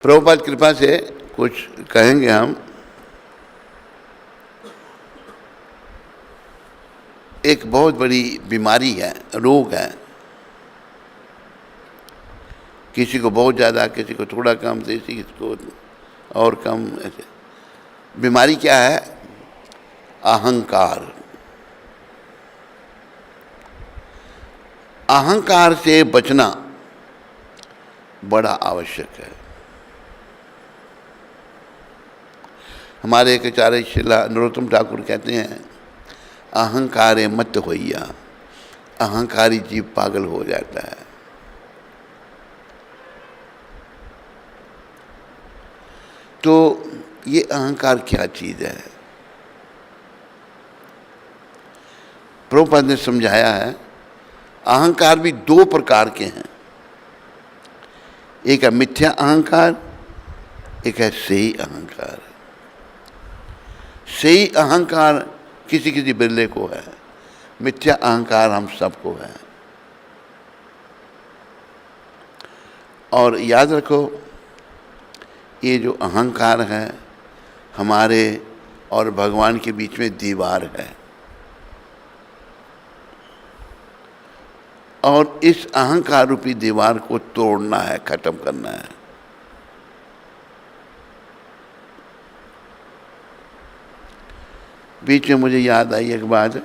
प्रभुपाद कृपा से कुछ कहेंगे हम। एक बहुत बड़ी बीमारी है, रोग है, किसी को बहुत ज़्यादा, किसी को थोड़ा कम, किसी को और कम। ऐसे बीमारी क्या है? अहंकार। अहंकार से बचना बड़ा आवश्यक है। हमारे एक आचार्य श्रीला नरोत्तम ठाकुर कहते हैं, अहंकारे मत होइया, अहंकारी जीव पागल हो जाता है। तो ये अहंकार क्या चीज़ है? प्रभुपाद ने समझाया है, अहंकार भी दो प्रकार के हैं। एक है मिथ्या अहंकार, एक है सही अहंकार। सही अहंकार किसी किसी बिरले को है, मिथ्या अहंकार हम सबको है। और याद रखो, ये जो अहंकार है हमारे और भगवान के बीच में दीवार है, और इस अहंकार रूपी दीवार को तोड़ना है, खत्म करना है। बीच में मुझे याद आई एक बात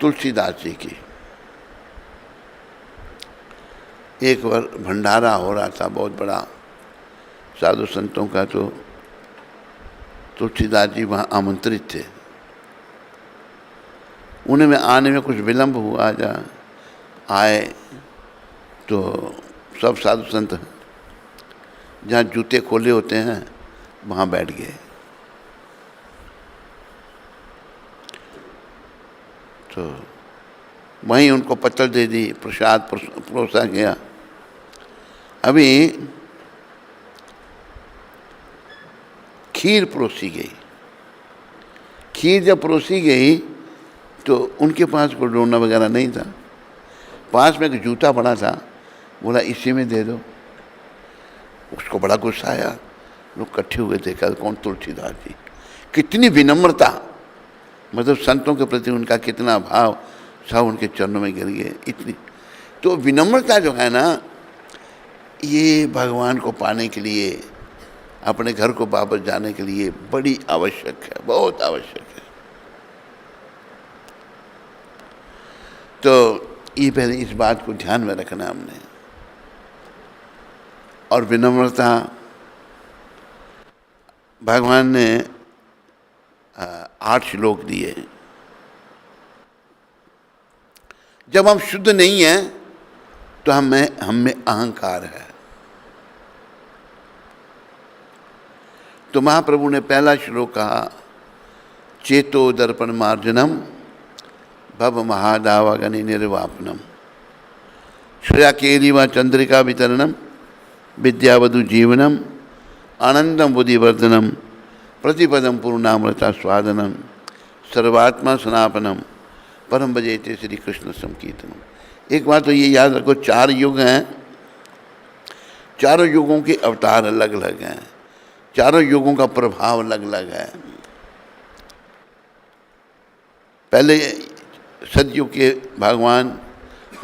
तुलसीदास जी की। एक बार भंडारा हो रहा था बहुत बड़ा साधु संतों का, तो तुलसीदास जी वहाँ आमंत्रित थे। उन्हें में आने में कुछ विलंब हुआ, जहाँ आए तो सब साधु संत जहाँ जूते खोले होते हैं वहाँ बैठ गए। तो वहीं उनको पत्तल दे दी, प्रसाद परोसा गया। अभी खीर परोसी गई। खीर जब परोसी गई तो उनके पास कोई डोना वगैरह नहीं था। पास में एक जूता पड़ा था, बोला इसी में दे दो। उसको बड़ा गुस्सा आया। लोग इकट्ठे हुए, देखा कौन? तुलसीदास जी। कितनी विनम्रता, मतलब संतों के प्रति उनका कितना भाव, सब उनके चरणों में गिर गए। इतनी तो विनम्रता जो है ना, ये भगवान को पाने के लिए, अपने घर को वापस जाने के लिए बड़ी आवश्यक है, बहुत आवश्यक है। तो ये पहले इस बात को ध्यान में रखना हमने। और विनम्रता भगवान ने 8 श्लोक दिए। जब हम शुद्ध नहीं हैं तो हम में अहंकार है। तो महाप्रभु ने पहला श्लोक कहा, चेतो दर्पण मार्जनम भव महादावागनि निर्वापनम श्रेया केलिवा चंद्रिका वितरणम विद्यावधु जीवनम आनंदम बुद्धिवर्धनम प्रतिपदम पूर्णामृता स्वादनम सर्वात्मा सनापनम परम भजेते श्री कृष्ण संकीर्तनम। एक बात तो ये याद रखो, 4 युग हैं, चारों युगों के अवतार अलग अलग हैं, चारों युगों का प्रभाव अलग अलग है। पहले सतयुग के भगवान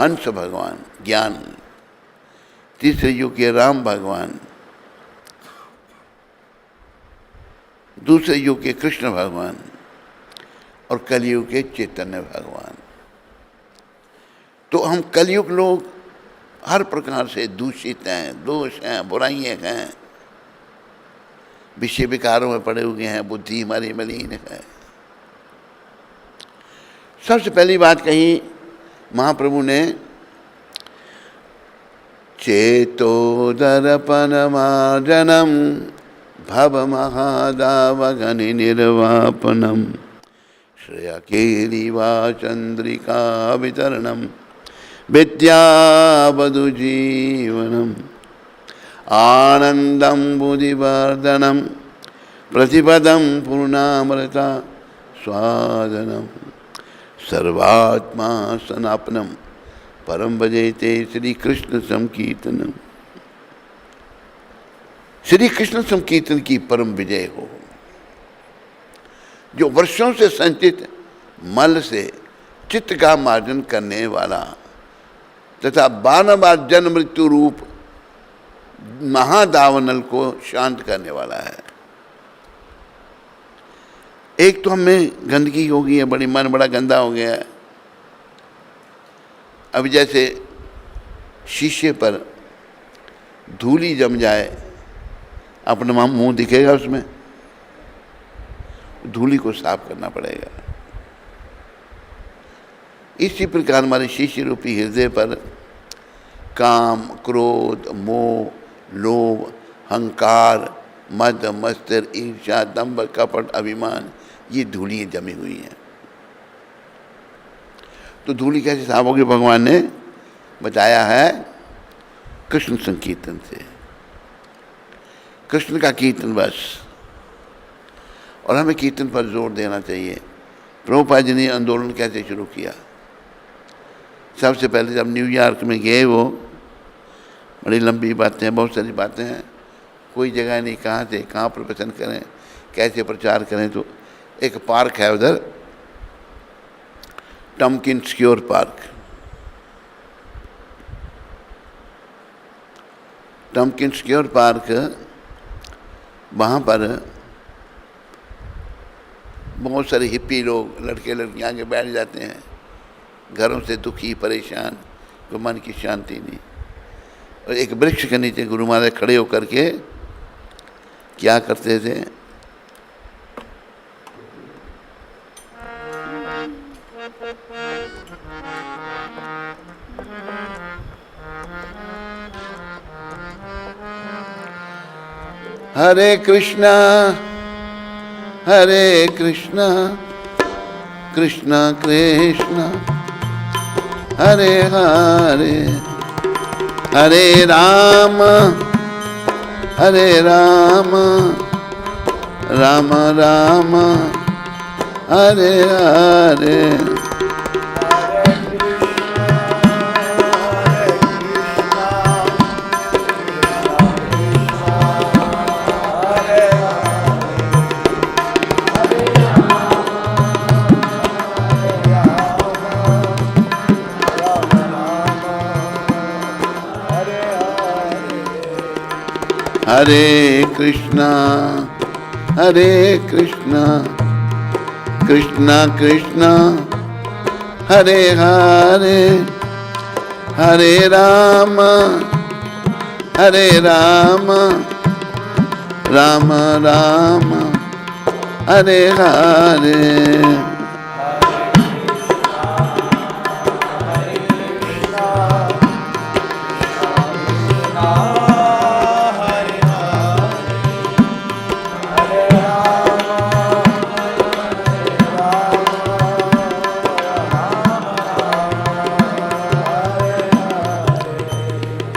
हंस भगवान ज्ञान, तीसरे युग के राम भगवान, दूसरे युग के कृष्ण भगवान, और कलयुग के चैतन्य भगवान। तो हम कलयुग लोग हर प्रकार से दूषित हैं, दोष हैं, बुराइयां हैं, विषय विकारों में पड़े हुए हैं, बुद्धि हमारी मलिन है। सबसे पहली बात कही महाप्रभु ने, चेतो दर्पण मार्जनम भव महादावगनि निर्वापनम श्रेया केलिवा चंद्रिका वितरणम विद्यावधु जीवनम आनंदम बुद्धिवर्धनम प्रतिपदम पूर्णामृता स्वादनम सर्वात्मा सनापनम परम भजेते श्री कृष्ण संकीर्तनम। श्री कृष्ण संकीर्तन की परम विजय हो। जो वर्षों से संचित मल से चित्त का मार्जन करने वाला तथा बार बार जन्म मृत्यु रूप महादावानल को शांत करने वाला है। एक तो हमें गंदगी हो गई है, बड़ी मन बड़ा गंदा हो गया है। अब जैसे शीशे पर धूली जम जाए, अपना मुंह दिखेगा उसमें, धूली को साफ करना पड़ेगा। इसी प्रकार हमारे शीशे रूपी हृदय पर काम, क्रोध, मोह, लोभ, अहंकार, मद, मत्सर, ईर्ष्या, दंभ, कपट, अभिमान, ये धूली जमी हुई हैं। तो धूली कैसे साफ होगी? भगवान ने बताया है कृष्ण संकीर्तन से, कृष्ण का कीर्तन बस। और हमें कीर्तन पर जोर देना चाहिए। प्रभुपाद जी ने आंदोलन कैसे शुरू किया? सबसे पहले जब न्यूयॉर्क में गए, वो बड़ी लंबी बातें हैं, बहुत सारी बातें हैं, कोई जगह नहीं, कहाँ से कहाँ प्रवचन करें, कैसे प्रचार करें। तो एक पार्क है उधर, टम्किन स्क्योर पार्क। टम्किन स्क्योर पार्क, वहाँ पर बहुत सारे हिप्पी लोग, लड़के लड़कियाँ आके बैठ जाते हैं, घरों से दुखी परेशान, को मन की शांति नहीं। और एक वृक्ष के नीचे गुरु महाराज खड़े होकर के क्या करते थे? हरे कृष्णा कृष्णा कृष्णा हरे हरे, हरे राम राम राम हरे हरे। हरे कृष्णा कृष्णा कृष्णा हरे हरे, हरे राम राम राम हरे हरे।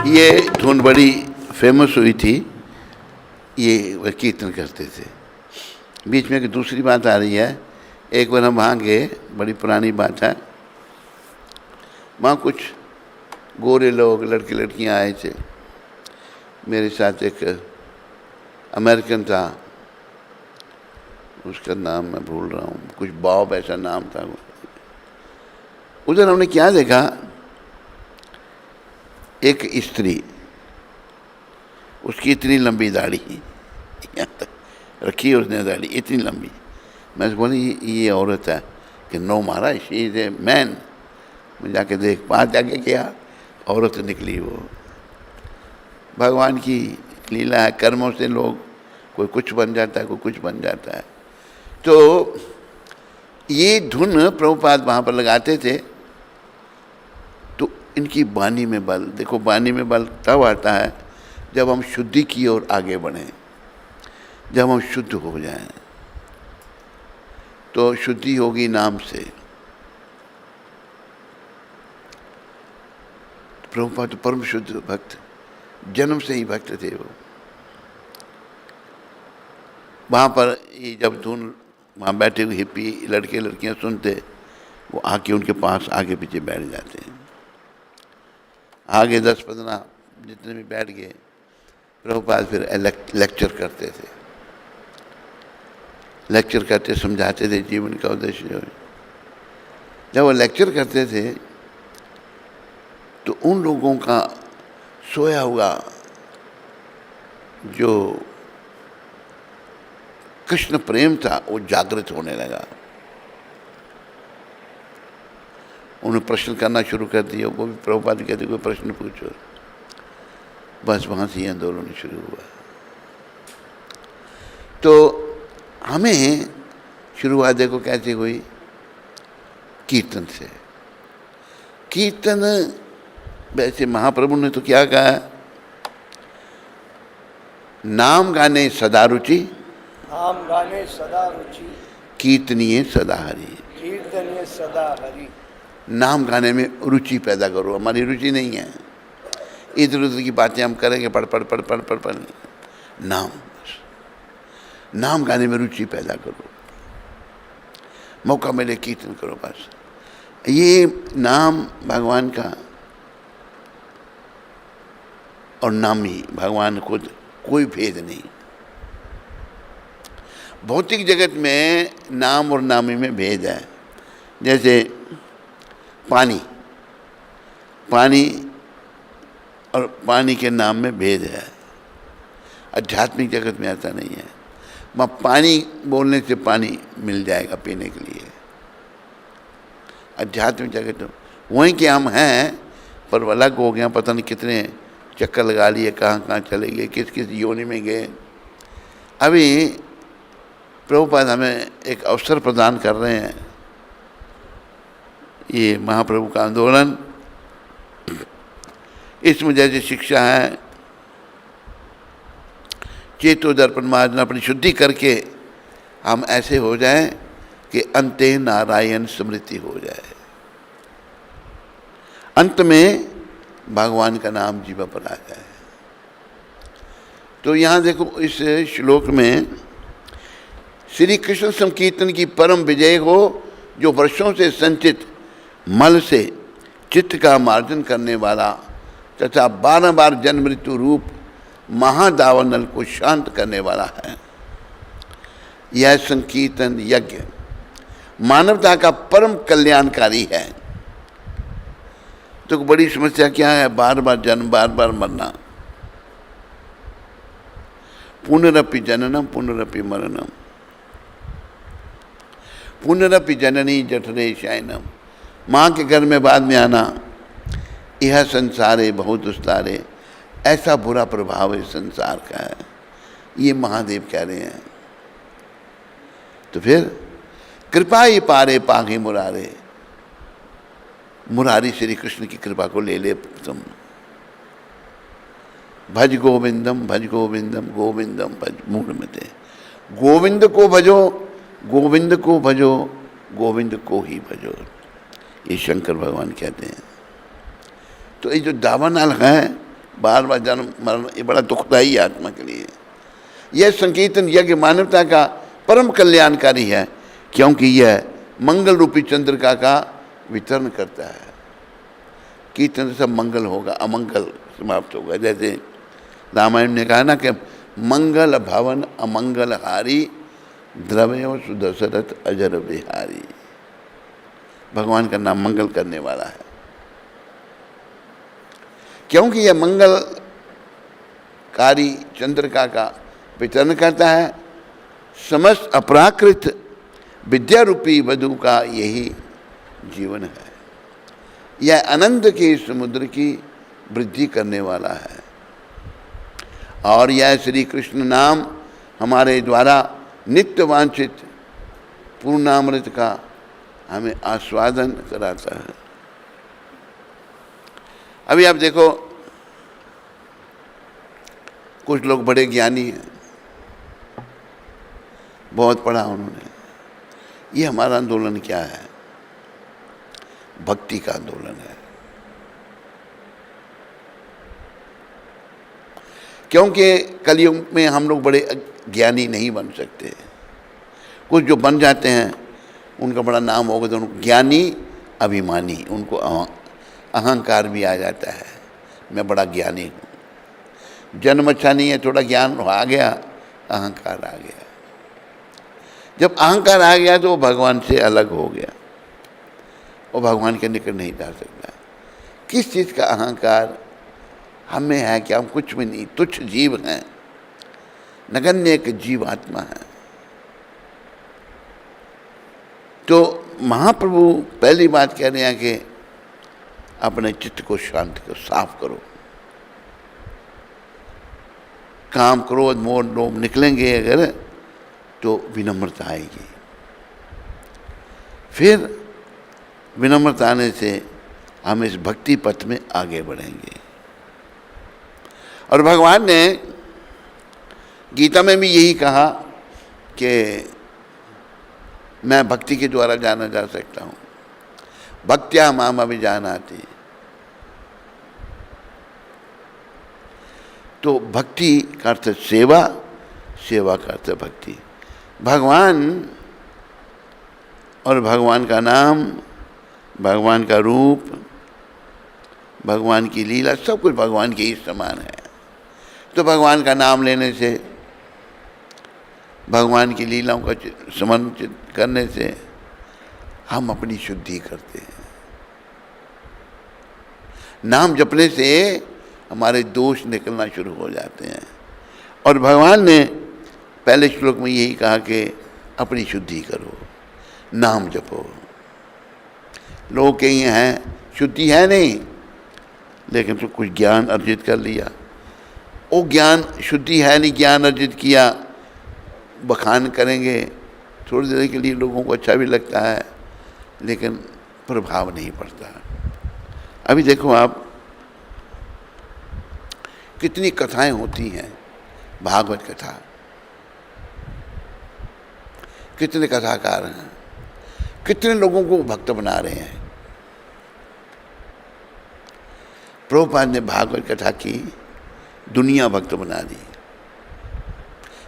ये धुन बड़ी फेमस हुई थी, ये वह कीर्तन करते थे। बीच में एक दूसरी बात आ रही है। एक बार हम वहाँ गए, बड़ी पुरानी बात है, वहाँ कुछ गोरे लोग, लड़के लड़कियाँ आए थे। मेरे साथ एक अमेरिकन था, उसका नाम मैं भूल रहा हूँ, कुछ बॉब ऐसा नाम था। उधर हमने क्या देखा, एक स्त्री, उसकी इतनी लंबी दाढ़ी, यहाँ तक रखी है उसने दाढ़ी इतनी लंबी। मैं बोली ये औरत है कि नो महाराज, शी इज ए मैन। मैं जाके देख, पास जाके क्या औरत निकली वो। भगवान की लीला है, कर्मों से लोग कोई कुछ बन जाता है, कोई कुछ बन जाता है। तो ये धुन प्रभुपाद वहाँ पर लगाते थे। तो इनकी वाणी में बल देखो, वाणी में बल तब आता है जब हम शुद्धि की ओर आगे बढ़ें, जब हम शुद्ध हो जाएं। तो शुद्धि होगी नाम से। प्रभुपाद तो परम शुद्ध भक्त, जन्म से ही भक्त थे वो। वहाँ पर ये जब धुन, वहाँ बैठे हुए हिप्पी लड़के लड़कियाँ सुनते, वो आके उनके पास आगे पीछे बैठ जाते हैं। आगे 10-15 जितने भी बैठ गए, प्रभुपाद फिर लेक्चर करते थे, लेक्चर करते समझाते थे जीवन का उद्देश्य जो है। जब वो लेक्चर करते थे तो उन लोगों का सोया हुआ जो कृष्ण प्रेम था वो जागृत होने लगा। उन्होंने प्रश्न करना शुरू कर दिया। वो भी प्रभुपाद कहते कोई प्रश्न पूछो, बस वहाँ से ये आंदोलन शुरू हुआ। तो हमें शुरुआत देखो कैसे हुई, कीर्तन से। कीर्तन वैसे महाप्रभु ने तो क्या कहा, नाम गाने सदा रुचि, नाम गाने सदा रुचि, कीर्तनीय सदा हरि। कीर्तनीय सदा हरि। नाम गाने में रुचि पैदा करो। हमारी रुचि नहीं है, इधर उधर की बातें हम करेंगे, पढ़ पढ़ पढ़ पढ़ पढ़ पढ़। नाम, नाम गाने में रुचि पैदा करो, मौका मिले कीर्तन करो। बस ये नाम भगवान का और नामी भगवान खुद, कोई भेद नहीं। भौतिक जगत में नाम और नामी में भेद है। जैसे पानी, पानी और पानी के नाम में भेद है। आध्यात्मिक जगत में ऐसा नहीं है। वहाँ पानी बोलने से पानी मिल जाएगा पीने के लिए। आध्यात्मिक जगत तो वहीं के हम हैं, पर अलग हो गया। पता नहीं कितने चक्कर लगा लिए, कहाँ कहाँ चले गए, किस किस योनि में गए। अभी प्रभुपाद हमें एक अवसर प्रदान कर रहे हैं। ये महाप्रभु का आंदोलन, इसमें जैसे शिक्षा है, चेतो दर्पण मार्जन, अपनी शुद्धि करके हम ऐसे हो जाएं कि अंते नारायण स्मृति हो जाए। अंत में भगवान का नाम जीवा पर आ जाए। तो यहाँ देखो इस श्लोक में श्री कृष्ण संकीर्तन की परम विजय हो, जो वर्षों से संचित मल से चित्त का मार्जन करने वाला तथा 12 बार जन्म मृत्यु रूप महादावानल को शांत करने वाला है। यह संकीर्तन यज्ञ मानवता का परम कल्याणकारी है। तो बड़ी समस्या क्या है, बार बार जन्म, बार बार मरना। पुनरपि जननम पुनरपि मरणम, पुनरपि जननी जठरे शयनम। माँ के घर में बाद में आना, यह संसारे बहुत उस्तारे। ऐसा बुरा प्रभाव इस संसार का है, ये महादेव कह रहे हैं। तो फिर कृपा ही पारे पागे मुरारे, मुरारी श्री कृष्ण की कृपा को ले ले तुम। भज गोविंदम गोविंदम भज मूढ़मते। गोविंद को भजो, गोविंद को भजो, गोविंद को ही भजो, ये शंकर भगवान कहते हैं। तो ये जो दावानल है, बार बार जन्म मरण, ये बड़ा दुखदायी आत्मा के लिए। यह संकीर्तन यज्ञ मानवता का परम कल्याणकारी है, क्योंकि यह मंगल रूपी चंद्रिका का वितरण करता है। कीर्तन से मंगल होगा, अमंगल समाप्त होगा। जैसे रामायण ने कहा ना कि मंगल भवन अमंगल हारी, द्रव्यो सुदशरथ अजर बिहारी। भगवान का नाम मंगल करने वाला है, क्योंकि यह मंगलकारी चंद्रिका का वितरण करता है। समस्त अपराकृत विद्या रूपी वधु का यही जीवन है। यह आनंद के समुद्र की वृद्धि करने वाला है। और यह श्री कृष्ण नाम हमारे द्वारा नित्य वांछित पूर्णामृत का हमें आस्वादन कराता है। अभी आप देखो, कुछ लोग बड़े ज्ञानी हैं, बहुत पढ़ा उन्होंने। ये हमारा आंदोलन क्या है? भक्ति का आंदोलन है। क्योंकि कलयुग में हम लोग बड़े ज्ञानी नहीं बन सकते। कुछ जो बन जाते हैं उनका बड़ा नाम होगा तो उनको ज्ञानी अभिमानी, उनको अहंकार भी आ जाता है, मैं बड़ा ज्ञानी हूँ। जन्म अच्छा नहीं है, थोड़ा ज्ञान आ गया, अहंकार आ गया। जब अहंकार आ गया तो वो भगवान से अलग हो गया, वो भगवान के निकट नहीं जा सकता। किस चीज़ का अहंकार हमें है कि हम कुछ भी नहीं, तुच्छ जीव हैं, नगण्य एक जीव आत्मा है। तो महाप्रभु पहली बात कह रहे हैं कि अपने चित्त को शांत करो, साफ करो। काम, क्रोध, मोह, लोभ निकलेंगे अगर तो विनम्रता आएगी। फिर विनम्रता आने से हम इस भक्ति पथ में आगे बढ़ेंगे। और भगवान ने गीता में भी यही कहा कि मैं भक्ति के द्वारा जाना जा सकता हूँ, भक्त्या माम अभिजानाति। तो भक्ति का अर्थ सेवा, सेवा का अर्थ भक्ति। भगवान और भगवान का नाम, भगवान का रूप, भगवान की लीला, सब कुछ भगवान के ही समान है। तो भगवान का नाम लेने से, भगवान की लीलाओं का स्मरण करने से हम अपनी शुद्धि करते हैं। नाम जपने से हमारे दोष निकलना शुरू हो जाते हैं। और भगवान ने पहले श्लोक में यही कहा कि अपनी शुद्धि करो, नाम जपो। लोग कहीं हैं शुद्धि है नहीं, लेकिन तो कुछ ज्ञान अर्जित कर लिया, वो ज्ञान शुद्धि है नहीं, ज्ञान अर्जित किया, बखान करेंगे थोड़ी देर के लिए, लोगों को अच्छा भी लगता है लेकिन प्रभाव नहीं पड़ता। अभी देखो आप, कितनी कथाएं होती हैं, भागवत कथा, कितने कथाकार हैं, कितने लोगों को भक्त बना रहे हैं। प्रभुपाद ने भागवत कथा की दुनिया भक्त बना दी।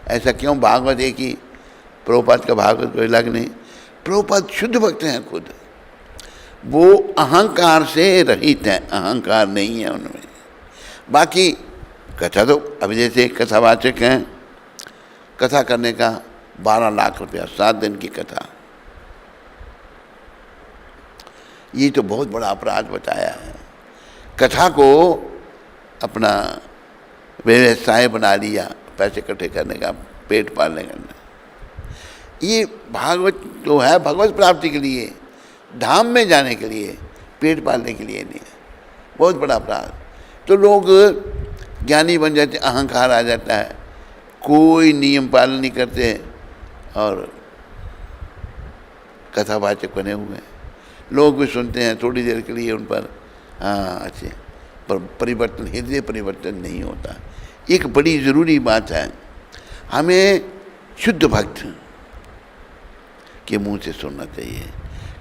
ऐसा क्यों? भागवत एक ही, प्रभुपाद का भागवत कोई अलग नहीं। प्रभुपाद शुद्ध भक्त हैं खुद, वो अहंकार से रहित हैं, अहंकार नहीं है उनमें। बाकी कथा तो अभी जैसे कथावाचक हैं, कथा करने का 12 लाख रुपया, 7 दिन की कथा, ये तो बहुत बड़ा अपराध बताया है। कथा को अपना व्यवसाय बना लिया, पैसे इकट्ठे करने का, पेट पालने का। ये भागवत जो है भगवत प्राप्ति के लिए, धाम में जाने के लिए, पेट पालने के लिए नहीं है। बहुत बड़ा अपराध। तो लोग ज्ञानी बन जाते, अहंकार आ जाता है, कोई नियम पालन नहीं करते और कथावाचक बने हुए हैं। लोग भी सुनते हैं थोड़ी देर के लिए, उन पर हाँ अच्छे, पर परिवर्तन, हृदय परिवर्तन नहीं होता। एक बड़ी ज़रूरी बात है, हमें शुद्ध भक्त के मुंह से सुनना चाहिए,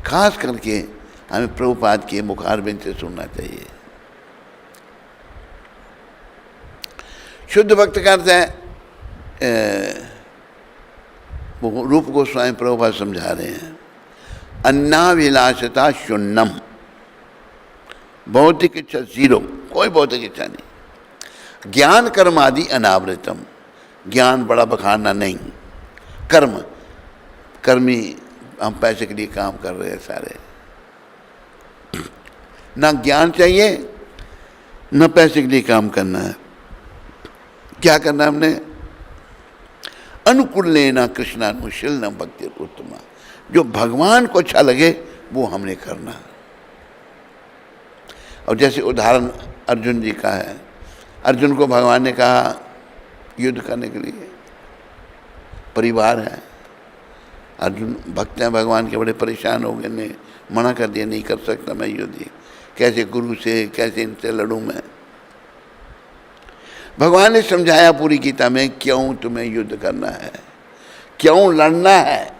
खास करके हमें प्रभुपाद के मुखारबिंद से सुनना चाहिए। शुद्ध भक्त का अर्थ है, वो रूप गोस्वामी प्रभुपाद समझा रहे हैं, अन्नाभिलाषता शून्यम, भौतिक इच्छा जीरो, कोई भौतिक इच्छा नहीं। ज्ञान कर्म आदि अनावृतम, ज्ञान बड़ा बखाना नहीं, कर्म, कर्मी, हम पैसे के लिए काम कर रहे हैं सारे, ना ज्ञान चाहिए न पैसे के लिए काम करना है। क्या करना है हमने? अनुकूल लेना कृष्णानुशील न भक्ति उत्तमा, जो भगवान को अच्छा लगे वो हमने करना। और जैसे उदाहरण अर्जुन जी का है, अर्जुन को भगवान ने कहा युद्ध करने के लिए, परिवार है, अर्जुन भक्त हैं भगवान के, बड़े परेशान हो गए, ने मना कर दिया, नहीं कर सकता मैं युद्ध, कैसे गुरु से, कैसे इनसे लड़ूं मैं। भगवान ने समझाया पूरी गीता में क्यों तुम्हें युद्ध करना है, क्यों लड़ना है।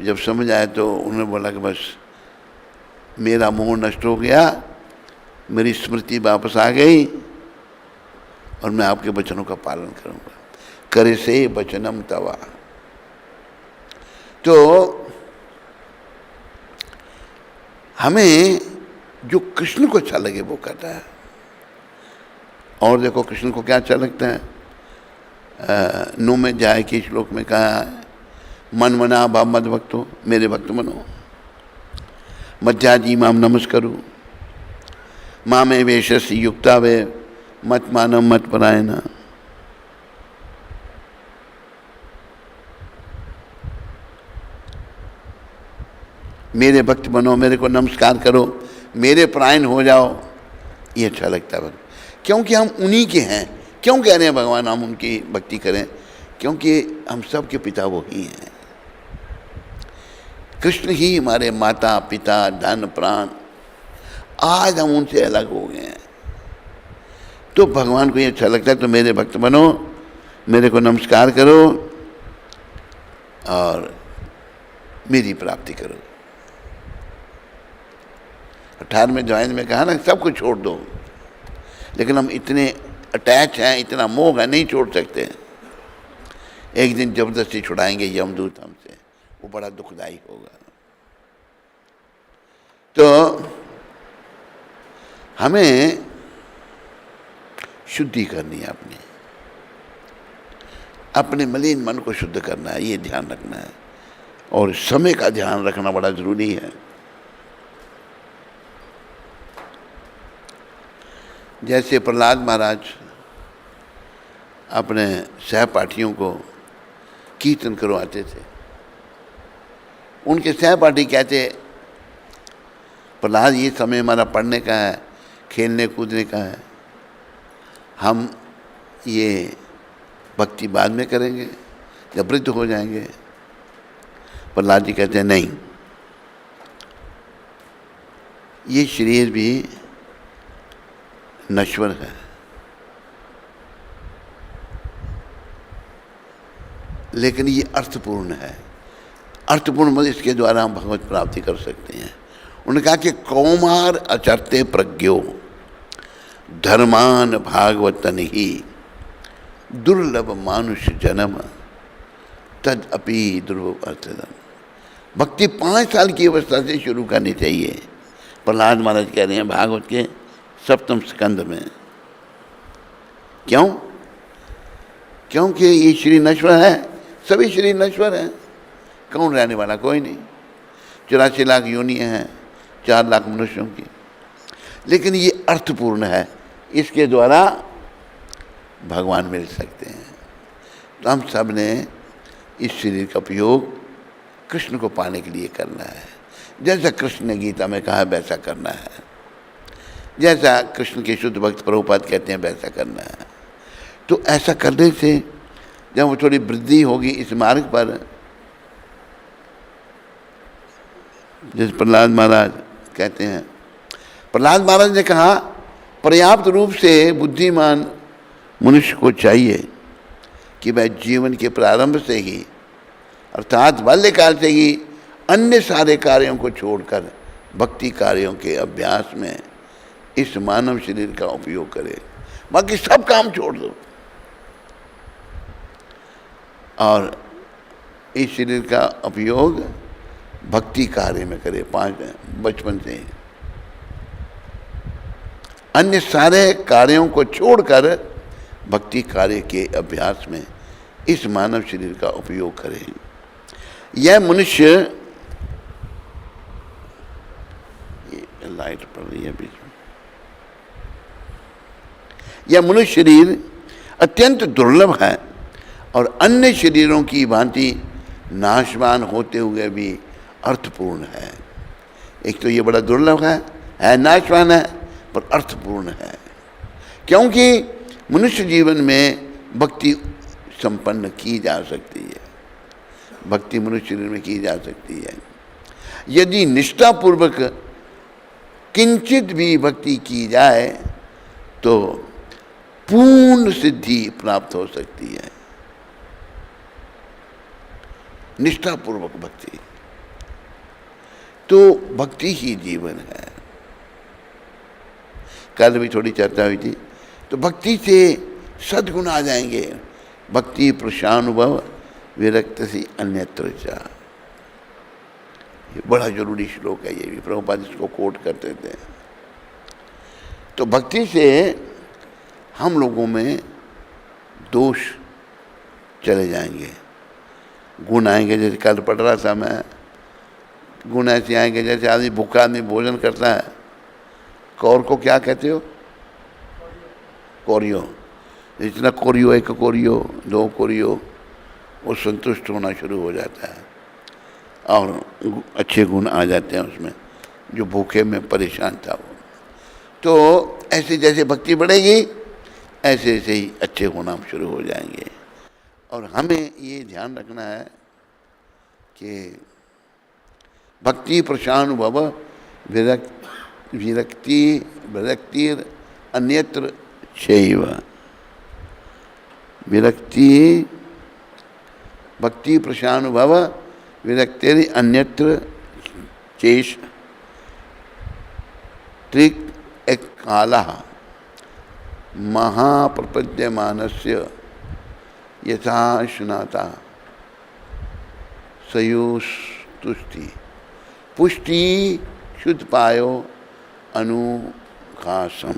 जब समझ आया तो उन्होंने बोला कि बस मेरा मोह नष्ट हो गया, मेरी स्मृति वापस आ गई और मैं आपके वचनों का पालन करूंगा। करे से वचनम तवा। तो हमें जो कृष्ण को अच्छा लगे वो करता है। और देखो कृष्ण को क्या अच्छा लगता है, नो में जाए के श्लोक में कहा है, मन मना भाव मद भक्तो, मेरे भक्त बनो, मज्जाजी माम नमस्करू, माँ में वेशस युक्ता वे मत मानम मत परायना। मेरे भक्त बनो, मेरे को नमस्कार करो, मेरे परायण हो जाओ, ये अच्छा लगता है। क्योंकि हम उन्हीं के हैं। क्यों कह रहे हैं भगवान हम उनकी भक्ति करें? क्योंकि हम सब के पिता वो ही हैं। कृष्ण ही हमारे माता पिता धन प्राण। आज हम उनसे अलग हो गए हैं, तो भगवान को ये अच्छा लगता है, तो मेरे भक्त बनो, मेरे को नमस्कार करो और मेरी प्राप्ति करो। 18वें अध्याय में कहा ना, सब कुछ छोड़ दो, लेकिन हम इतने अटैच हैं, इतना मोह है, नहीं छोड़ सकते। एक दिन जबरदस्ती छुड़ाएंगे यमदूत हमसे, वो बड़ा दुखदाई होगा। तो हमें शुद्धि करनी है, अपने मलिन मन को शुद्ध करना है, ये ध्यान रखना है। और समय का ध्यान रखना बड़ा जरूरी है। जैसे प्रहलाद महाराज अपने सहपाठियों को कीर्तन करवाते थे, उनके सहपाठी कहते, प्रहलाद ये समय हमारा पढ़ने का है, खेलने कूदने का है, हम ये भक्ति बाद में करेंगे जब वृद्ध हो जाएंगे। प्रहलाद जी कहते हैं नहीं, ये शरीर भी नश्वर है, लेकिन ये अर्थपूर्ण है। अर्थपूर्ण मतलब इसके द्वारा हम भगवत प्राप्ति कर सकते हैं। उन्होंने कहा कि कौमार अचरते प्रज्ञो धर्मान भागवतन ही दुर्लभ मानुष जन्म तद अपि दुर्लभ अर्थदम। भक्ति 5 साल की अवस्था से शुरू करनी चाहिए। प्रहलाद महाराज कह रहे हैं भागवत के 7वें स्कंद में। क्यों? क्योंकि ये शरीर नश्वर है, सभी शरीर नश्वर हैं, कौन रहने वाला? कोई नहीं। 84 लाख योनियाँ हैं 4 लाख मनुष्यों की, लेकिन ये अर्थपूर्ण है, इसके द्वारा भगवान मिल सकते हैं। तो हम सब ने इस शरीर का उपयोग कृष्ण को पाने के लिए करना है। जैसा कृष्ण ने गीता में कहा वैसा करना है, जैसा कृष्ण के शुद्ध भक्त प्रभुपाद कहते हैं वैसा करना है। तो ऐसा करने से जब वो थोड़ी वृद्धि होगी इस मार्ग पर, जैसे प्रहलाद महाराज कहते हैं, प्रहलाद महाराज ने कहा पर्याप्त रूप से बुद्धिमान मनुष्य को चाहिए कि वह जीवन के प्रारंभ से ही अर्थात बाल्यकाल से ही अन्य सारे कार्यों को छोड़कर भक्ति कार्यों के अभ्यास में इस मानव शरीर का उपयोग करे। बाकी सब काम छोड़ दो और इस शरीर का उपयोग भक्ति कार्य में करे। 5 बचपन से ही अन्य सारे कार्यों को छोड़कर भक्ति कार्य के अभ्यास में इस मानव शरीर का उपयोग करें। यह मनुष्य, लाइट पड़ रही है बीच में, यह मनुष्य शरीर अत्यंत दुर्लभ है और अन्य शरीरों की भांति नाशवान होते हुए भी अर्थपूर्ण है। एक तो ये बड़ा दुर्लभ है नाशवान है, पर अर्थपूर्ण है। क्योंकि मनुष्य जीवन में भक्ति संपन्न की जा सकती है, भक्ति मनुष्य शरीर में की जा सकती है। यदि निष्ठापूर्वक किंचित भी भक्ति की जाए तो पूर्ण सिद्धि प्राप्त हो सकती है। निष्ठापूर्वक भक्ति, तो भक्ति ही जीवन है। कल भी थोड़ी चर्चा हुई थी। तो भक्ति से सद्गुण आ जाएंगे। भक्ति पुरुषानुभव विरक्त सी अन्यत्र चा, ये बड़ा जरूरी श्लोक है। ये भी प्रभुपाद इसको कोट करते थे। तो भक्ति से हम लोगों में दोष चले जाएंगे, गुण आएंगे। जैसे कल पढ़ रहा था मैं, गुण ऐसे आएंगे जैसे आदमी भूखा आदमी भोजन करता है, कौर को क्या कहते हो? कोरियो। इतना कोरियो, एक कोरियो, दो कोरियो, वो संतुष्ट होना शुरू हो जाता है और अच्छे गुण आ जाते हैं उसमें, जो भूखे में परेशान था वो। तो ऐसे जैसे भक्ति बढ़ेगी ऐसे ऐसे ही अच्छे होना शुरू हो जाएंगे। और हमें ये ध्यान रखना है कि भक्ति प्रशानुभव विरक्तिर अन्यत्र शैव। विरक्ति भक्ति प्रशानुभव विरक्तिर अन्यत्र चेष त्रिक एक काला महाप्रपद्यमानस्य यथा स्नाता सयुस्तुष्टि पुष्टि शुद्ध पायो अनुकासम।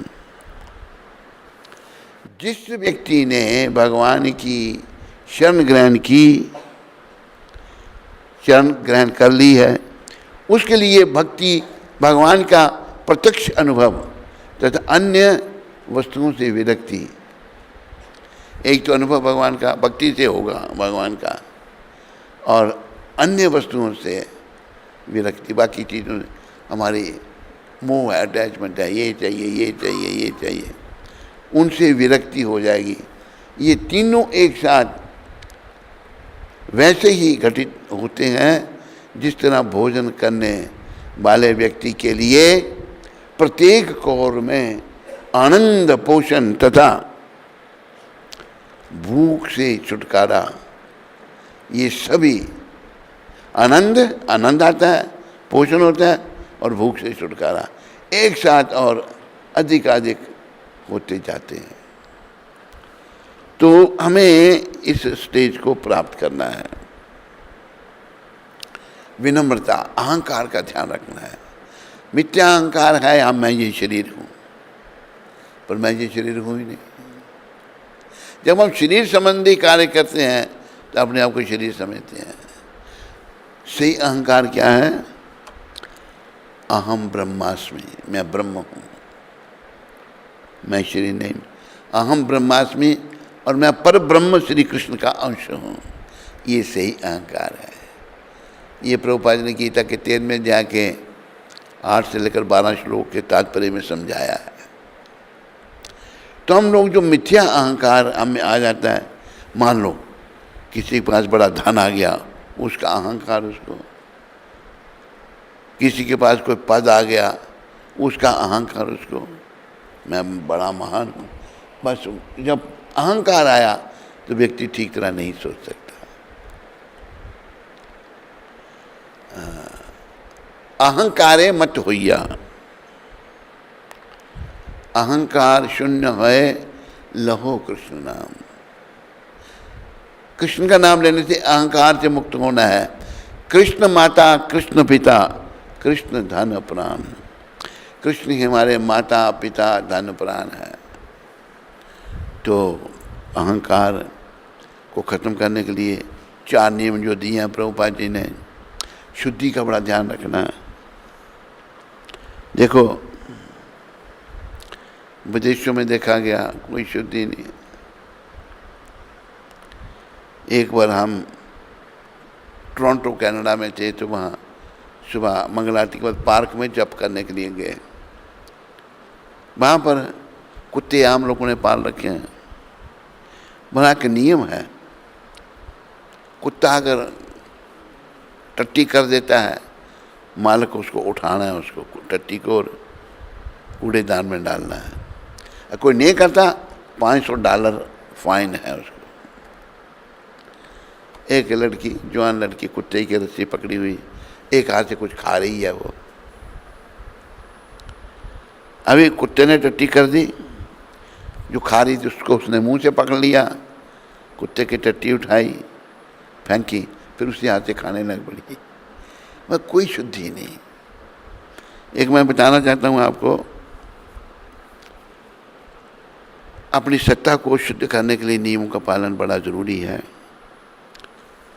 जिस व्यक्ति ने भगवान की शरण ग्रहण कर ली है, उसके लिए भक्ति भगवान का प्रत्यक्ष अनुभव तथा अन्य वस्तुओं से विरक्ति। एक तो अनुभव भगवान का भक्ति से होगा भगवान का, और अन्य वस्तुओं से विरक्ति, बाकी चीज़ों से हमारी मोह है, अटैचमेंट है, ये चाहिए ये चाहिए ये चाहिए, उनसे विरक्ति हो जाएगी। ये तीनों एक साथ वैसे ही घटित होते हैं जिस तरह भोजन करने वाले व्यक्ति के लिए प्रत्येक कौर में आनंद पोषण तथा भूख से छुटकारा, ये सभी आनंद आता है, पोषण होता है और भूख से छुटकारा एक साथ और अधिक होते जाते हैं। तो हमें इस स्टेज को प्राप्त करना है। विनम्रता, अहंकार का ध्यान रखना है। मिथ्या अहंकार है, हाँ मैं ये शरीर हूँ, पर मैं ये शरीर हूँ ही नहीं। जब हम शरीर संबंधी कार्य करते हैं तो अपने आप को शरीर समझते हैं। सही अहंकार क्या है? अहम ब्रह्मास्मि, मैं ब्रह्म हूँ, मैं शरीर नहीं। अहम ब्रह्मास्मि और मैं पर ब्रह्म श्री कृष्ण का अंश हूँ, ये सही अहंकार है। ये प्रभुपाद ने गीता के 13वें अध्याय के 8 से लेकर 12 श्लोक के तात्पर्य में समझाया है। तो हम लोग जो मिथ्या अहंकार हमें आ जाता है, मान लो किसी के पास बड़ा धन आ गया, उसका अहंकार उसको, किसी के पास कोई पद आ गया, उसका अहंकार उसको, मैं बड़ा महान हूँ। बस जब अहंकार आया तो व्यक्ति ठीक तरह नहीं सोच सकता। अहंकारे मत होइया, अहंकार शून्य है लहो कृष्ण नाम। कृष्ण का नाम लेने से अहंकार से मुक्त होना है। कृष्ण माता, कृष्ण पिता, कृष्ण धन प्राण। कृष्ण ही हमारे माता पिता धन प्राण है। तो अहंकार को खत्म करने के लिए 4 नियम जो दिए हैं प्रभुपाद जी ने, शुद्धि का बड़ा ध्यान रखना है। देखो विदेशों में देखा गया कोई शुद्धि नहीं। एक बार हम टोरंटो कनाडा में थे, तो वहाँ सुबह मंगल आरती के बाद पार्क में जप करने के लिए गए। वहाँ पर कुत्ते आम लोगों ने पाल रखे हैं। वहाँ के नियम है, कुत्ता अगर टट्टी कर देता है, मालिक को उसको उठाना है, उसको टट्टी को और कूड़ेदान में डालना है। कोई नहीं करता, $500 फाइन है उसको। एक लड़की, जवान लड़की, कुत्ते की रस्सी पकड़ी हुई, एक हाथ से कुछ खा रही है वो। अभी कुत्ते ने टट्टी कर दी, जो खा रही थी उसको उसने मुंह से पकड़ लिया, कुत्ते की टट्टी उठाई, फेंकी, फिर उसी हाथ से खाने लग पड़ी। वह कोई शुद्धि नहीं। एक मैं बताना चाहता हूँ आपको, अपनी सत्ता को शुद्ध करने के लिए नियमों का पालन बड़ा ज़रूरी है।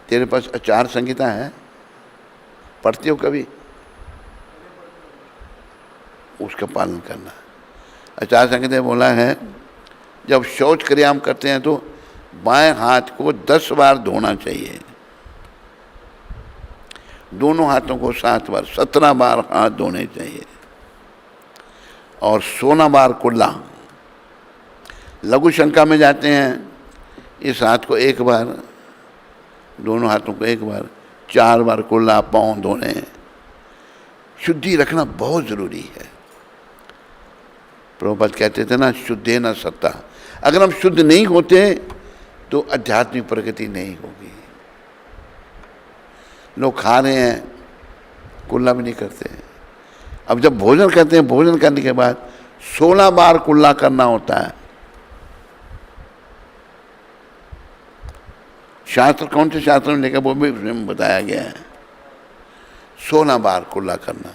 तेरे पास आचार संहिता है, पढ़ते हो कभी? उसका पालन करना। आचार संहिता में बोला है जब शौच क्रिया हम करते हैं तो बाएं हाथ को 10 बार धोना चाहिए, दोनों हाथों को 7 बार, 17 बार हाथ धोने चाहिए, और 16 बार कुल्ला। लघु शंका में जाते हैं, इस हाथ को 1 बार, दोनों हाथों को 1 बार, 4 बार कुल्ला, पाँव धोने। शुद्धि रखना बहुत ज़रूरी है। प्रभुपाद कहते थे ना, शुद्धे न सत्ता। अगर हम शुद्ध नहीं होते तो आध्यात्मिक प्रगति नहीं होगी। लोग खा रहे हैं, कुल्ला भी नहीं करते। अब जब भोजन करते हैं, भोजन करने के बाद 16 बार कुल्ला करना होता है। शास्त्र, कौन से शास्त्र में लेकर वो भी उसमें बताया गया है, 16 बार कुल्ला करना।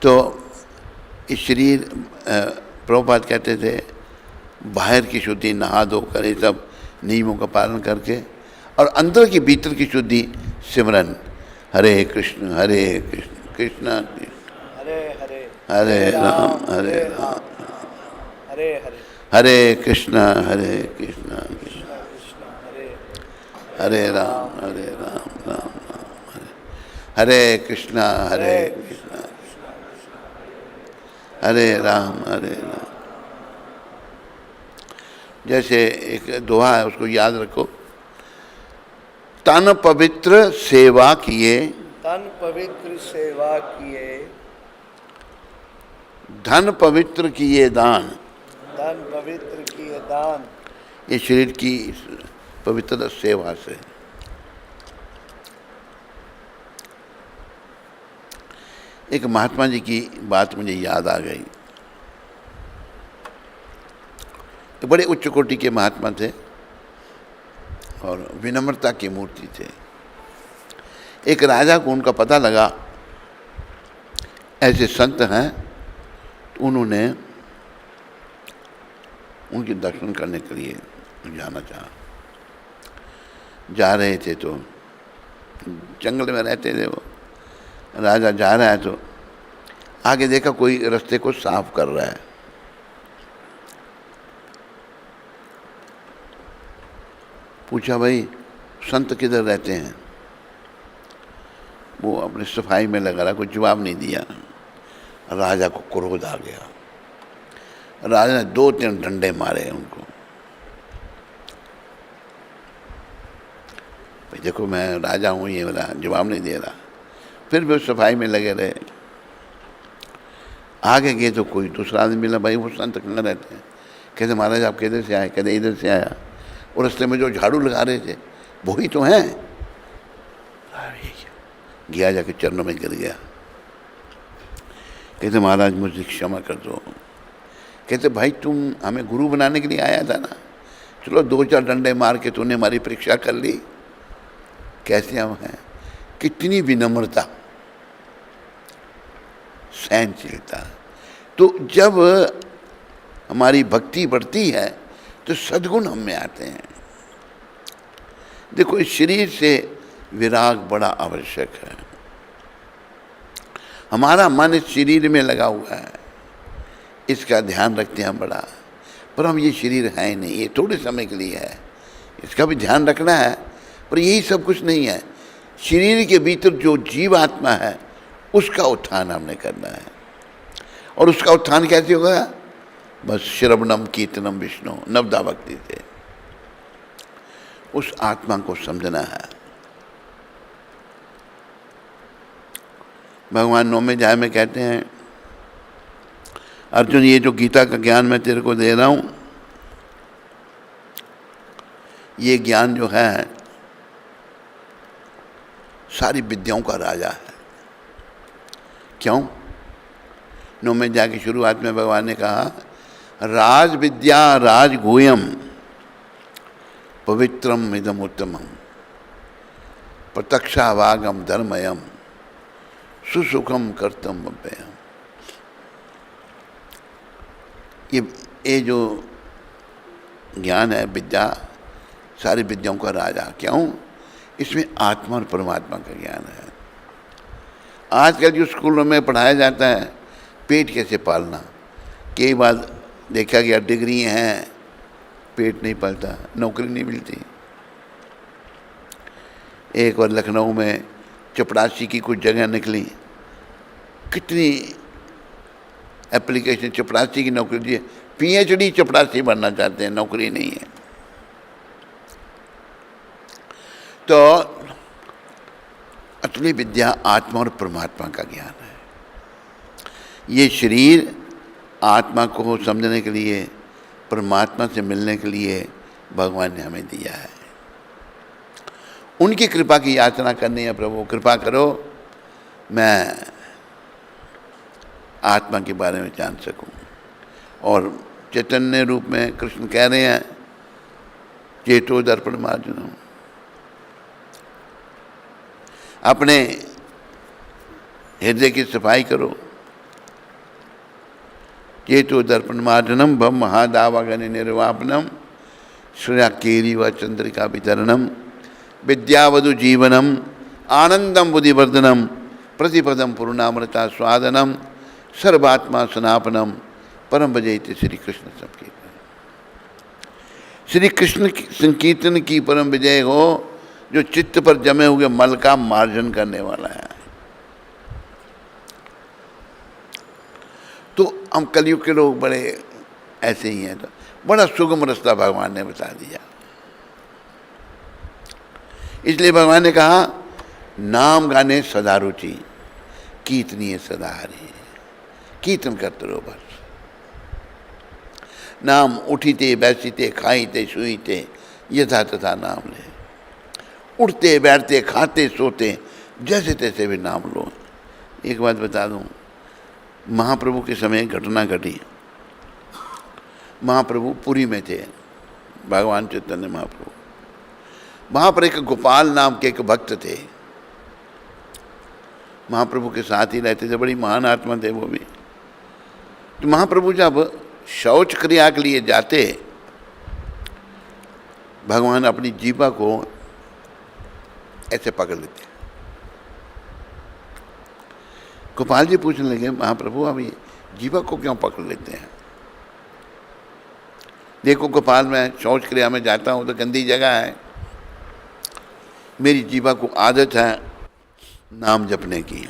तो इस शरीर, प्रभुपाद कहते थे बाहर की शुद्धि नहा धो कर, ये सब नियमों का पालन करके, और अंदर की भीतर की शुद्धि सिमरन, हरे कृष्ण कृष्ण कृष्ण हरे हरे हरे राम हरे राम हरे हरे हरे कृष्ण कृष्ण कृष्ण हरे हरे राम राम राम हरे कृष्ण हरे राम राम। जैसे एक दोहा है, उसको याद रखो, तन पवित्र सेवा किए, तन पवित्र सेवा किए, धन पवित्र किए दान। धन पवित्र किए दान। ये शरीर की पवित्र सेवा से। एक महात्मा जी की बात मुझे याद आ गई। तो बड़े उच्च कोटि के महात्मा थे और विनम्रता की मूर्ति थे। एक राजा को उनका पता लगा ऐसे संत हैं, तो उन्होंने उनके दर्शन करने के लिए जाना चाहा। जा रहे थे तो जंगल में रहते थे वो, राजा जा रहा है तो आगे देखा कोई रास्ते को साफ कर रहा है। पूछा, भाई संत किधर रहते हैं? वो अपनी सफाई में लगा रहा, कोई जवाब नहीं दिया। राजा को क्रोध आ गया। राजा ने 2-3 डंडे मारे उनको। भाई देखो, मैं राजा हूँ, ये वाला जवाब नहीं दे रहा। फिर भी सफाई में लगे रहे। आगे गए तो कोई दूसरा आदमी मिला। भाई वो संत कहाँ रहते हैं? कहते महाराज आप किधर से आए? कहते इधर से आया। और रास्ते में जो झाड़ू लगा रहे थे वही तो हैं। गया, जाके चरणों में गिर गया। कहते महाराज मुझे क्षमा कर दो। कहते भाई तुम हमें गुरु बनाने के लिए आया था ना, चलो 2-4 डंडे मार के तूने हमारी परीक्षा कर ली। कैसे हम हैं? कितनी विनम्रता, सहनशीलता। तो जब हमारी भक्ति बढ़ती है तो सद्गुण हम में आते हैं। देखो, इस शरीर से विराग बड़ा आवश्यक है। हमारा मन इस शरीर में लगा हुआ है, इसका ध्यान रखते हैं बड़ा, पर हम ये शरीर है ही नहीं, ये थोड़े समय के लिए है। इसका भी ध्यान रखना है, पर यही सब कुछ नहीं है। शरीर के भीतर जो जीव आत्मा है उसका उत्थान हमने करना है। और उसका उत्थान कैसे होगा? बस श्रवणम कीर्तनम विष्णु, नवदा भक्ति से उस आत्मा को समझना है। भगवान 9वें अध्याय में कहते हैं, अर्जुन ये जो गीता का ज्ञान मैं तेरे को दे रहा हूं, ये ज्ञान जो है सारी विद्याओं का राजा है। क्यों? 9वें अध्याय की शुरुआत में भगवान ने कहा, राज विद्या राजगुह्यम पवित्रम इदम उत्तमम प्रत्यक्षावागम धर्मयम सुसुखम कर्तम अव्ययम। ये जो ज्ञान है, विद्या सारी विद्याओं का राजा। क्यों? इसमें आत्मा और परमात्मा का ज्ञान है। आजकल जो स्कूलों में पढ़ाया जाता है पेट कैसे पालना, कई बार देखा गया डिग्री हैं, पेट नहीं पलता, नौकरी नहीं मिलती। एक बार लखनऊ में चपरासी की कुछ जगह निकली, कितनी एप्लीकेशन चपरासी की नौकरी दी, PhD चपरासी बनना चाहते हैं, नौकरी नहीं है। तो असली विद्या आत्मा और परमात्मा का ज्ञान है। ये शरीर आत्मा को समझने के लिए, परमात्मा से मिलने के लिए भगवान ने हमें दिया है। उनकी कृपा की याचना करनी है, प्रभु कृपा करो मैं आत्मा के बारे में जान सकूं। और चैतन्य रूप में कृष्ण कह रहे हैं, चेतो दर्पण मार्जनम, अपने हृदय की सफाई करो। चेतो दर्पण मार्जनम भम महादावागन निर्वापनम श्रेया केरी व चंद्रिका वितरणम विद्यावधु जीवनम आनंदम बुद्धिवर्धनम प्रतिपदम पूर्णामृता स्वादनम सर्वात्मा सनापनम परम भजयते श्री कृष्ण संकीर्तन। श्री कृष्ण संकीर्तन की परम विजय हो, जो चित्त पर जमे हुए मल का मार्जन करने वाला है। तो हम कलयुग के लोग बड़े ऐसे ही हैं, तो बड़ा सुगम रास्ता भगवान ने बता दिया। इसलिए भगवान ने कहा, नाम गाने सदा रुचि, कीर्तनीय सदा हरि, कीर्तन करते रहो बस। नाम उठीते बैठते खाईते सुईते यथा तथा नाम ले, उठते बैठते खाते सोते जैसे तैसे भी नाम लो। एक बात बता दूं, महाप्रभु के समय घटना घटी। महाप्रभु पुरी में थे, भगवान चैतन्य महाप्रभु। वहाँ पर एक गोपाल नाम के एक भक्त थे, महाप्रभु के साथ ही रहते थे, बड़ी महान आत्मा थे वो भी। तो महाप्रभु जब शौच क्रिया के लिए जाते, भगवान अपनी जीवा को ऐसे पकड़ लेते। गोपाल जी पूछने लगे, महाप्रभु हम ये जीवा को क्यों पकड़ लेते हैं? देखो गोपाल, मैं शौच क्रिया में जाता हूँ तो गंदी जगह है, मेरी जीवा को आदत है नाम जपने की,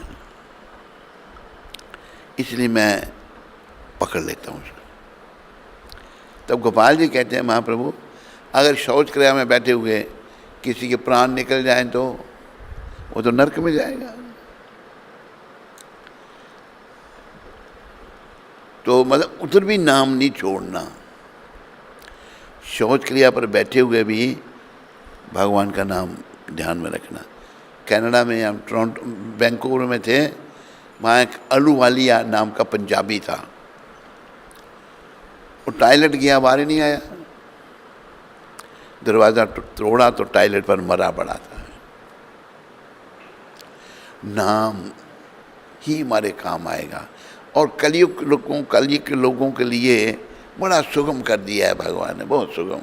इसलिए मैं पकड़ लेता हूँ उसको। तब गोपाल जी कहते हैं, महाप्रभु अगर शौच क्रिया में बैठे हुए किसी के प्राण निकल जाएं तो वो तो नरक में जाएगा। तो मतलब उधर भी नाम नहीं छोड़ना, शौच क्रिया पर बैठे हुए भी भगवान का नाम ध्यान में रखना। कनाडा में हम टोरंटो वैंकूवर में थे, वहाँ एक अलूवालिया नाम का पंजाबी था। वो टॉयलेट गया, बाहर ही नहीं आया, दरवाज़ा तोड़ा तो टॉयलेट पर मरा पड़ा था। नाम ही हमारे काम आएगा। और कलयुग के लोगों के लिए बड़ा सुगम कर दिया है भगवान ने, बहुत सुगम,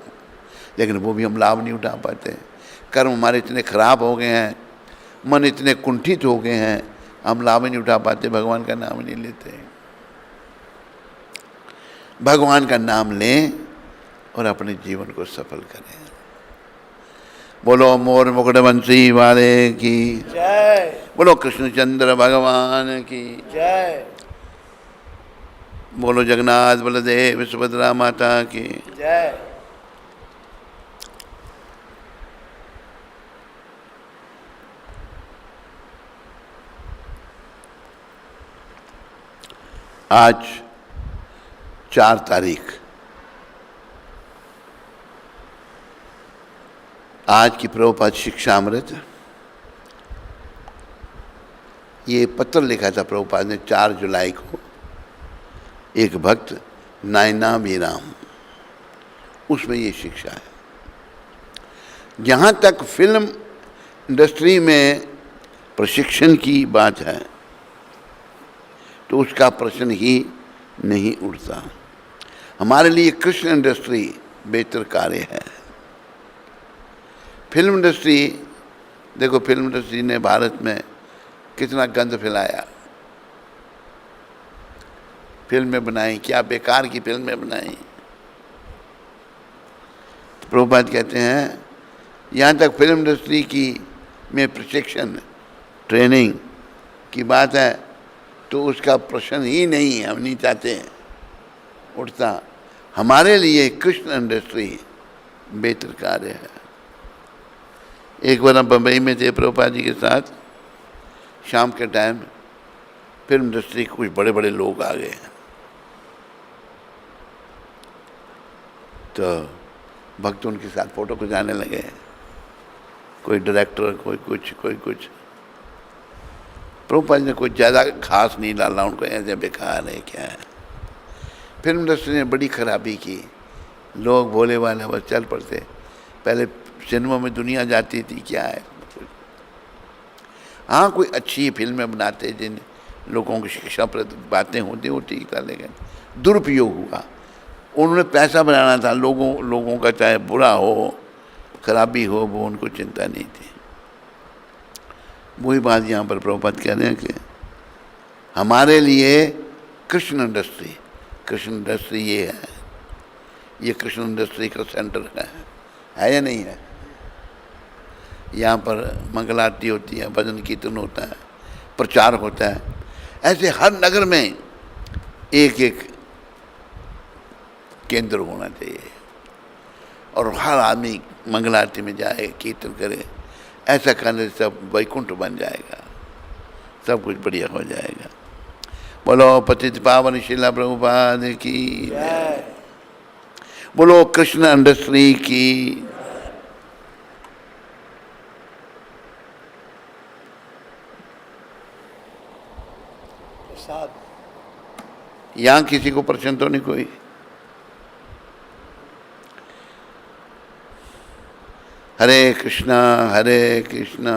लेकिन वो भी हम लाभ नहीं उठा पाते। कर्म हमारे इतने खराब हो गए हैं, मन इतने कुंठित हो गए हैं, हम लाभ नहीं उठा पाते, भगवान का नाम नहीं लेते। भगवान का नाम लें और अपने जीवन को सफल करें। बोलो मोर मुकुट बंसी वाले की जय, बोलो कृष्णचंद्र भगवान की जय, बोलो जगन्नाथ बलदेव सुभद्रा माता की जय। आज 4 तारीख, आज की प्रभुपाद शिक्षामृत, ये पत्र लिखा था प्रभुपाद ने 4 जुलाई को, एक भक्त नायना बीराम, उसमें ये शिक्षा है। जहाँ तक फिल्म इंडस्ट्री में प्रशिक्षण की बात है तो उसका प्रश्न ही नहीं उठता। हमारे लिए कृष्ण इंडस्ट्री बेहतर कार्य है। फिल्म इंडस्ट्री, देखो फिल्म इंडस्ट्री ने भारत में कितना गंद फैलाया। फिल्में बनाई, क्या बेकार की फिल्में बनाई। प्रभुपाद कहते हैं यहाँ तक फिल्म इंडस्ट्री की में प्रशिक्षण ट्रेनिंग की बात है तो उसका प्रश्न ही नहीं है, हम नहीं चाहते हैं उठता। हमारे लिए कृष्ण इंडस्ट्री बेहतर कार्य है। एक बार हम बम्बई में थे प्रभुपाद जी के साथ, शाम के टाइम फिल्म इंडस्ट्री के कुछ बड़े बड़े लोग आ गए, तो भक्त उनके साथ फोटो खिंचाने लगे। कोई डायरेक्टर, कोई कुछ। प्रभुपाद ने कुछ ज़्यादा खास नहीं डाला उनको, ऐसे बेकार है क्या है। फिल्म इंडस्ट्री ने बड़ी खराबी की। लोग भोले वाले बस चल पड़ते। पहले सिनेमा में दुनिया जाती थी, क्या है। हाँ, कोई अच्छी फिल्में बनाते जिन लोगों की शिक्षाप्रद बातें होती था, लेकिन दुरुपयोग हुआ। उन्होंने पैसा बनाना था, लोगों का चाहे बुरा हो खराबी हो वो उनको चिंता नहीं थी। वही बात यहाँ पर प्रभुपाद कह रहे हैं कि हमारे लिए कृष्ण इंडस्ट्री ये है, ये कृष्ण इंडस्ट्री का सेंटर है या नहीं है। यहाँ पर मंगल आरती होती है, भजन कीर्तन होता है, प्रचार होता है। ऐसे हर नगर में एक एक केंद्र होना चाहिए और हर आदमी मंगल आरती में जाए, कीर्तन करे। ऐसा करने से सब वैकुंठ बन जाएगा, सब कुछ बढ़िया हो जाएगा। बोलो पतित पावन शिला प्रभुपाद की, बोलो कृष्ण इंडस्ट्री की। यहाँ किसी को प्रश्न तो नहीं कोई। हरे कृष्णा